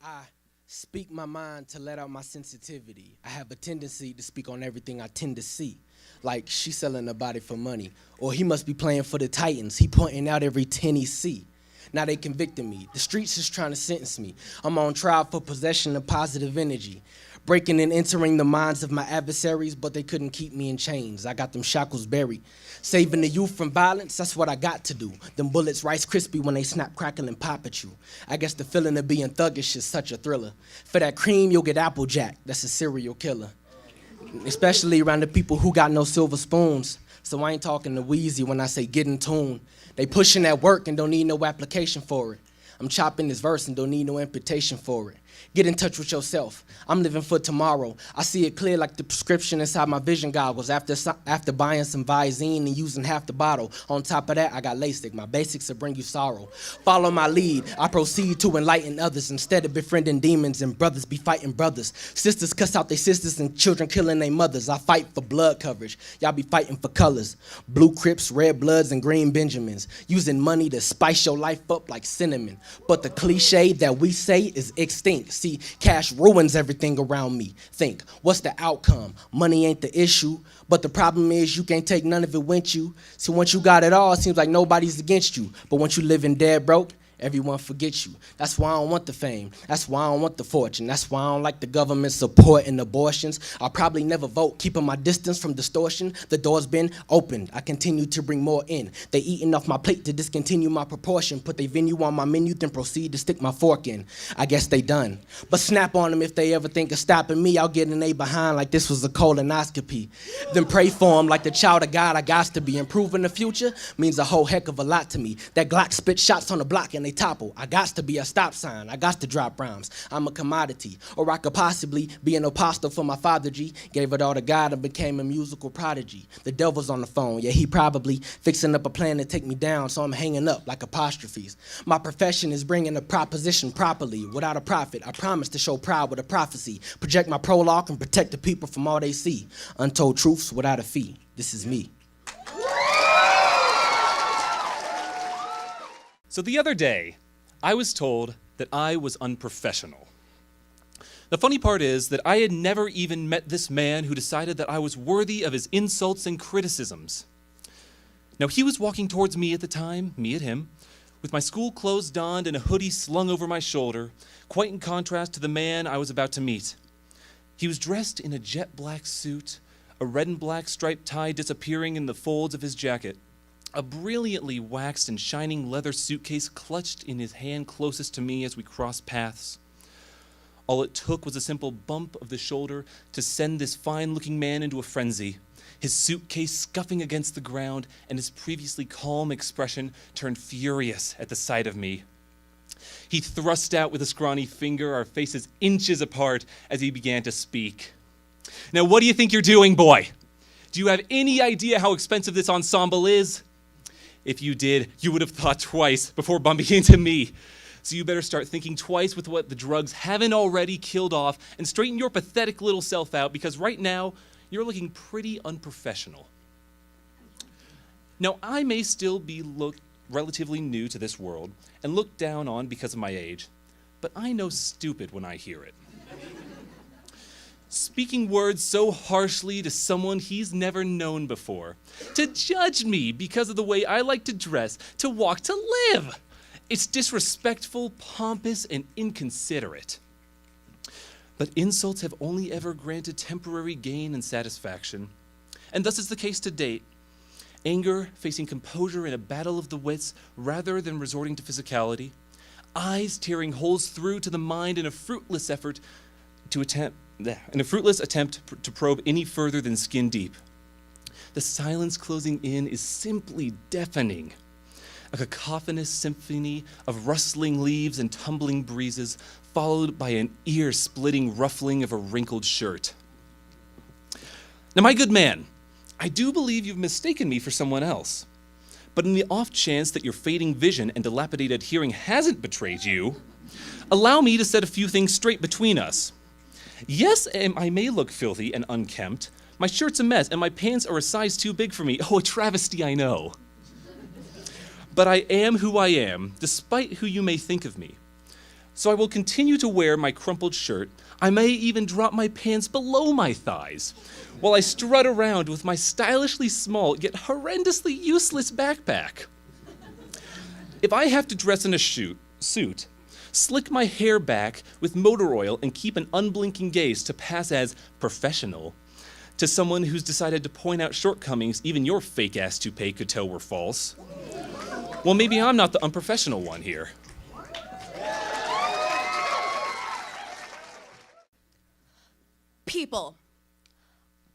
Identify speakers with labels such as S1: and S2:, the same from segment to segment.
S1: I speak my mind to let out my sensitivity. I have a tendency to speak on everything I tend to see. Like she selling her body for money. Or he must be playing for the Titans. He pointing out every 10 he see. Now they convicting me. The streets is trying to sentence me. I'm on trial for possession of positive energy. Breaking and entering the minds of my adversaries, but they couldn't keep me in chains. I got them shackles buried. Saving the youth from violence, that's what I got to do. Them bullets Rice Krispie when they snap, crackle, and pop at you. I guess the feeling of being thuggish is such a thriller. For that cream, you'll get Applejack. That's a serial killer. Especially around the people who got no silver spoons. So I ain't talking to Wheezy when I say get in tune. They pushing that work and don't need no application for it. I'm chopping this verse and don't need no imputation for it. Get in touch with yourself. I'm living for tomorrow. I see it clear like the prescription inside my vision goggles after buying some Visine and using half the bottle. On top of that, I got LASIK. My basics will bring you sorrow. Follow my lead. I proceed to enlighten others instead of befriending demons, and brothers be fighting brothers. Sisters cuss out their sisters and children killing their mothers. I fight for blood coverage. Y'all be fighting for colors. Blue Crips, red Bloods, and green Benjamins. Using money to spice your life up like cinnamon. But the cliche that we say is extinct. See, cash ruins everything around me. Think, what's the outcome? Money ain't the issue, but the problem is you can't take none of it with you. See, once you got it all, it seems like nobody's against you. But once you living dead broke, everyone forgets you. That's why I don't want the fame. That's why I don't want the fortune. That's why I don't like the government supporting abortions. I'll probably never vote, keeping my distance from distortion. The door's been opened. I continue to bring more in. They eating off my plate to discontinue my proportion. Put their venue on my menu, then proceed to stick my fork in. I guess they done. But snap on them if they ever think of stopping me. I'll get in they behind like this was a colonoscopy. Then pray for them like the child of God I got to be. Improving the future means a whole heck of a lot to me. That Glock spit shots on the block and they topple. I got to be a stop sign. I got to drop rhymes. I'm a commodity. Or I could possibly be an apostle for my father G. Gave it all to God and became a musical prodigy. The devil's on the phone. Yeah, he probably fixing up a plan to take me down, so I'm hanging up like apostrophes. My profession is bringing a proposition properly. Without a profit, I promise to show pride with a prophecy. Project my prologue and protect the people from all they see. Untold truths without a fee. This is me.
S2: So the other day, I was told that I was unprofessional. The funny part is that I had never even met this man who decided that I was worthy of his insults and criticisms. Now, he was walking towards me at the time, me at him, with my school clothes donned and a hoodie slung over my shoulder, quite in contrast to the man I was about to meet. He was dressed in a jet black suit, a red and black striped tie disappearing in the folds of his jacket, a brilliantly waxed and shining leather suitcase clutched in his hand closest to me as we crossed paths. All it took was a simple bump of the shoulder to send this fine-looking man into a frenzy. His suitcase scuffing against the ground and his previously calm expression turned furious at the sight of me. He thrust out with a scrawny finger, our faces inches apart, as he began to speak. "Now, what do you think you're doing, boy? Do you have any idea how expensive this ensemble is? If you did, you would have thought twice before bumping into me. So you better start thinking twice with what the drugs haven't already killed off and straighten your pathetic little self out, because right now, you're looking pretty unprofessional." Now, I may still be relatively new to this world and looked down on because of my age, but I know stupid when I hear it. Speaking words so harshly to someone he's never known before, to judge me because of the way I like to dress, to walk, to live. It's disrespectful, pompous, and inconsiderate. But insults have only ever granted temporary gain and satisfaction, and thus is the case to date. Anger facing composure in a battle of the wits rather than resorting to physicality, eyes tearing holes through to the mind in a fruitless attempt to probe any further than skin deep. The silence closing in is simply deafening. A cacophonous symphony of rustling leaves and tumbling breezes, followed by an ear-splitting ruffling of a wrinkled shirt. Now, my good man, I do believe you've mistaken me for someone else. But in the off chance that your fading vision and dilapidated hearing hasn't betrayed you, allow me to set a few things straight between us. Yes, I may look filthy and unkempt. My shirt's a mess, and my pants are a size too big for me. Oh, a travesty, I know. But I am who I am, despite who you may think of me. So I will continue to wear my crumpled shirt. I may even drop my pants below my thighs while I strut around with my stylishly small yet horrendously useless backpack. If I have to dress in a suit, slick my hair back with motor oil, and keep an unblinking gaze to pass as professional to someone who's decided to point out shortcomings even your fake-ass toupee could tell were false, well, maybe I'm not the unprofessional one here.
S3: People.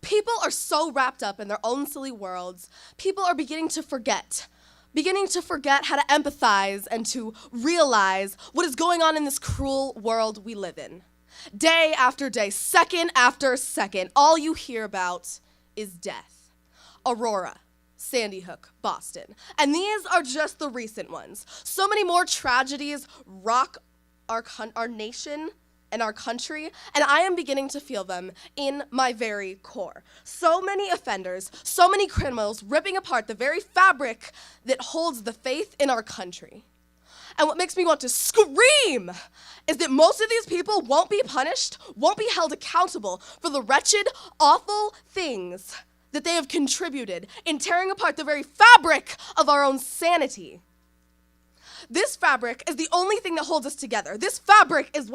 S3: People are so wrapped up in their own silly worlds. People are beginning to forget how to empathize and to realize what is going on in this cruel world we live in. Day after day, second after second, all you hear about is death. Aurora, Sandy Hook, Boston. And these are just the recent ones. So many more tragedies rock our nation and our country, and I am beginning to feel them in my very core. So many offenders, so many criminals ripping apart the very fabric that holds the faith in our country. And what makes me want to scream is that most of these people won't be punished, won't be held accountable for the wretched, awful things that they have contributed in tearing apart the very fabric of our own sanity. This fabric is the only thing that holds us together. This fabric is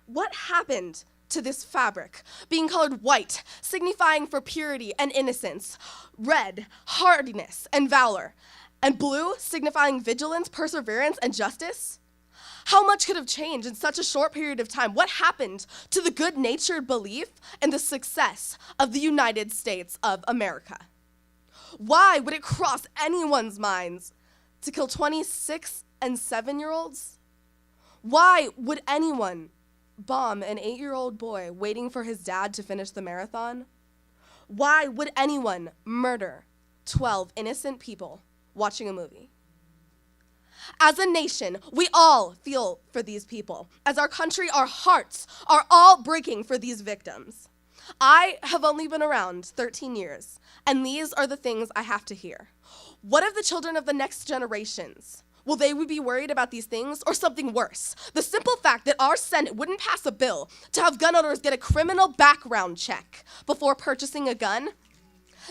S3: what happened to this fabric? Being colored white, signifying for purity and innocence, red, hardiness and valor, and blue, signifying vigilance, perseverance, and justice? How much could have changed in such a short period of time? What happened to the good-natured belief and the success of the United States of America? Why would it cross anyone's minds to kill 26 and 7-year-olds? Why would anyone bomb an 8-year-old boy waiting for his dad to finish the marathon? Why would anyone murder 12 innocent people watching a movie? As a nation, we all feel for these people. As our country, our hearts are all breaking for these victims. I have only been around 13 years, and these are the things I have to hear. What of the children of the next generations? Will they be worried about these things or something worse? The simple fact that our Senate wouldn't pass a bill to have gun owners get a criminal background check before purchasing a gun?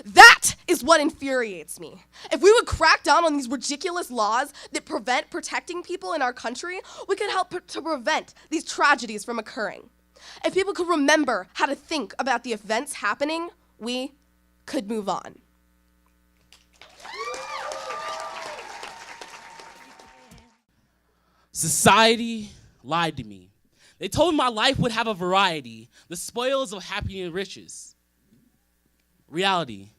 S3: That is what infuriates me. If we would crack down on these ridiculous laws that prevent protecting people in our country, we could help to prevent these tragedies from occurring. If people could remember how to think about the events happening, we could move on.
S4: Society lied to me. They told me my life would have a variety, the spoils of happiness and riches. Reality,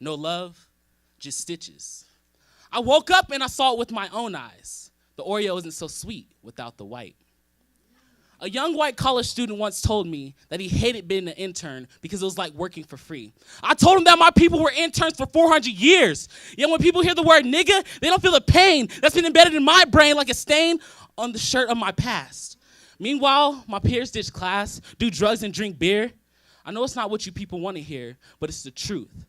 S4: no love, just stitches. I woke up and I saw it with my own eyes. The Oreo isn't so sweet without the white. A young white college student once told me that he hated being an intern because it was like working for free. I told him that my people were interns for 400 years. Yet when people hear the word nigga, they don't feel the pain that's been embedded in my brain like a stain on the shirt of my past. Meanwhile, my peers ditch class, do drugs, and drink beer. I know it's not what you people want to hear, but it's the truth.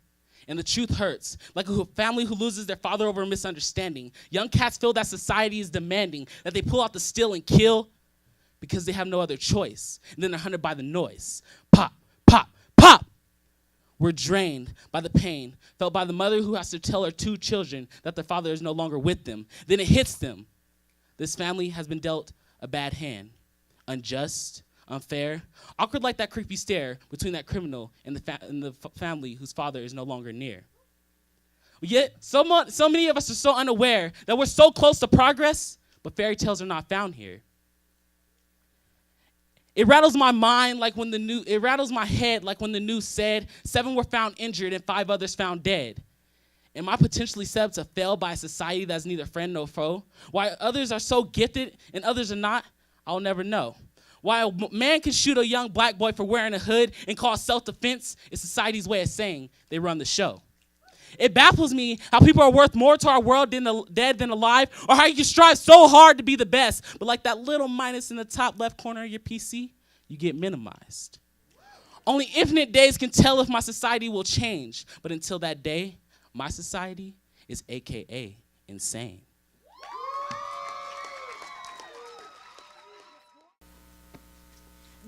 S4: And the truth hurts. Like a family who loses their father over a misunderstanding. Young cats feel that society is demanding, that they pull out the steel and kill because they have no other choice. And then they're hunted by the noise. Pop, pop, pop. We're drained by the pain felt by the mother who has to tell her 2 children that their father is no longer with them. Then it hits them. This family has been dealt a bad hand. Unjust, unfair, awkward like that creepy stare between that criminal and the family whose father is no longer near. Yet, so many of us are so unaware that we're so close to progress, but fairy tales are not found here. It rattles my mind like when it rattles my head like when the news said 7 were found injured and 5 others found dead. Am I potentially set up to fail by a society that's neither friend nor foe? Why others are so gifted and others are not, I'll never know. Why a man can shoot a young black boy for wearing a hood and call self-defense is society's way of saying they run the show. It baffles me how people are worth more to our world dead than alive, or how you can strive so hard to be the best, but like that little minus in the top left corner of your PC, you get minimized. Only infinite days can tell if my society will change, but until that day, my society is AKA insane.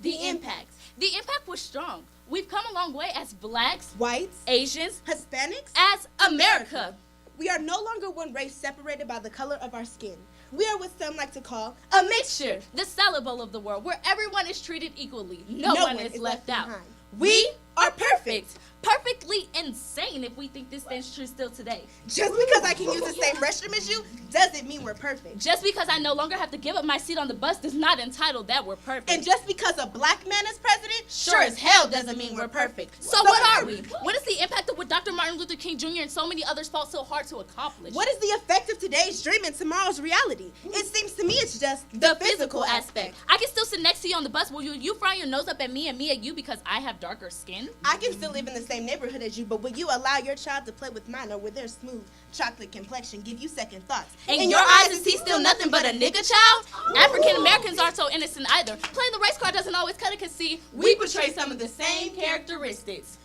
S5: The impact. The impact was strong. We've come a long way as blacks,
S6: Whites,
S5: Asians,
S6: Hispanics,
S5: as America.
S6: we are no longer one race separated by the color of our skin. We are what some like to call
S5: A mixture, the salad bowl of the world, where everyone is treated equally. No one is left out.
S6: behind.
S5: We are perfect. Perfectly insane if we think this stands true still today.
S6: Just because I can use the same restroom as you doesn't mean we're perfect.
S5: Just because I no longer have to give up my seat on the bus does not entitle that we're perfect.
S6: And just because a black man is president sure as hell doesn't mean we're perfect.
S5: So what are we? What is the impact of what Dr. Martin Luther King Jr. and so many others fought so hard to accomplish?
S6: What is the effect of today's dream and tomorrow's reality? It seems to me it's just
S5: the physical aspect. I can still sit next to you on the bus. Will you frown your nose up at me and me at you because I have darker skin?
S6: I can still live in the same neighborhood as you, but will you allow your child to play with mine, or will their smooth chocolate complexion give you second thoughts?
S5: In your eyes, is he still nothing but a nigga child? African Americans aren't so innocent either. Playing the race card doesn't always cut it, cause see, we portray some of the same characteristics.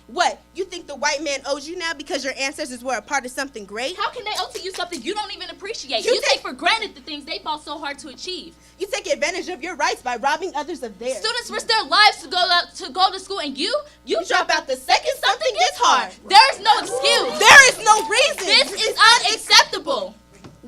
S6: What? You think the white man owes you now because your ancestors were a part of something great?
S5: How can they owe to you something you don't even appreciate?
S6: You
S5: You take for granted the things they fought so hard to achieve.
S6: You take advantage of your rights by robbing others of theirs.
S5: Students risk their lives to go to school, and you
S6: drop out the second something gets hard.
S5: There is no excuse.
S6: There is no reason.
S5: This is unacceptable.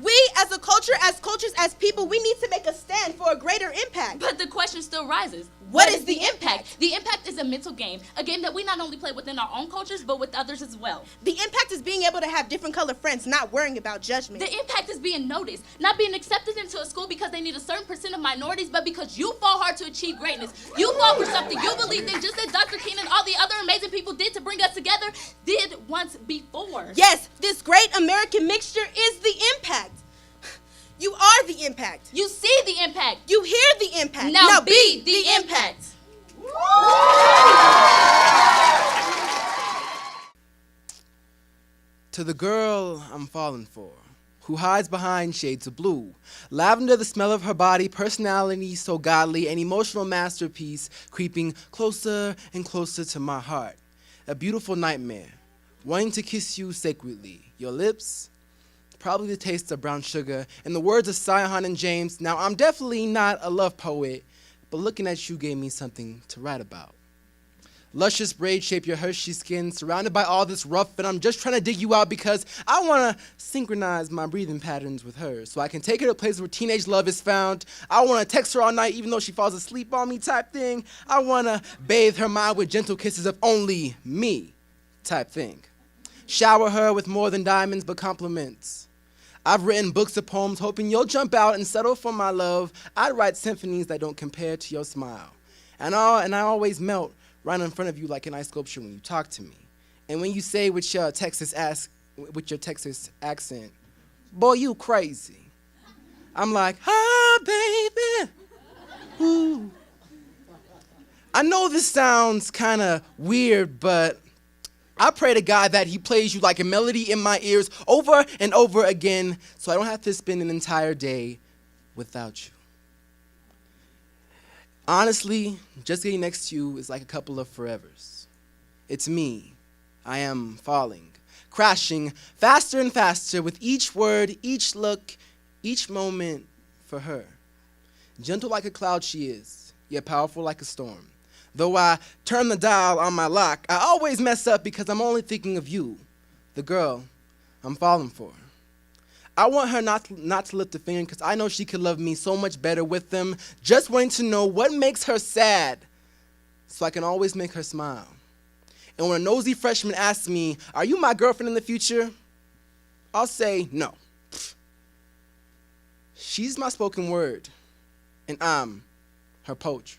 S6: We as a culture, as cultures, as people, we need to make a stand for a greater impact.
S5: But the question still rises.
S6: What is the impact?
S5: The impact is a mental game, a game that we not only play within our own cultures, but with others as well.
S6: The impact is being able to have different color friends, not worrying about judgment.
S5: The impact is being noticed, not being accepted into a school because they need a certain percent of minorities, but because you fought hard to achieve greatness. You fought for something you believed in, just as Dr. King and all the other amazing people did to bring us together, did once before.
S6: Yes, this great American mixture is the impact. You are the impact.
S5: You see the impact.
S6: You hear the impact.
S5: Now be the impact.
S1: To the girl I'm falling for, who hides behind shades of blue. Lavender, the smell of her body, personality so godly, an emotional masterpiece creeping closer and closer to my heart. A beautiful nightmare, wanting to kiss you sacredly. Your lips, probably the taste of brown sugar. In the words of Sihon and James, now I'm definitely not a love poet, but looking at you gave me something to write about. Luscious braids shape your Hershey skin, surrounded by all this rough, and I'm just trying to dig you out because I want to synchronize my breathing patterns with hers so I can take her to a place where teenage love is found. I want to text her all night even though she falls asleep on me type thing. I want to bathe her mind with gentle kisses of only me type thing. Shower her with more than diamonds but compliments. I've written books of poems hoping you'll jump out and settle for my love. I'd write symphonies that don't compare to your smile. And I always melt right in front of you like an ice sculpture when you talk to me. And when you say with your Texas accent, boy, you crazy. I'm like, baby. Ooh. I know this sounds kind of weird, but I pray to God that he plays you like a melody in my ears over and over again so I don't have to spend an entire day without you. Honestly, just getting next to you is like a couple of forevers. It's me. I am falling, crashing faster and faster with each word, each look, each moment for her. Gentle like a cloud she is, yet powerful like a storm. Though I turn the dial on my lock, I always mess up because I'm only thinking of you, the girl I'm falling for. I want her not to lift a finger because I know she could love me so much better with them, just wanting to know what makes her sad so I can always make her smile. And when a nosy freshman asks me, are you my girlfriend in the future? I'll say no. She's my spoken word, and I'm her poetry.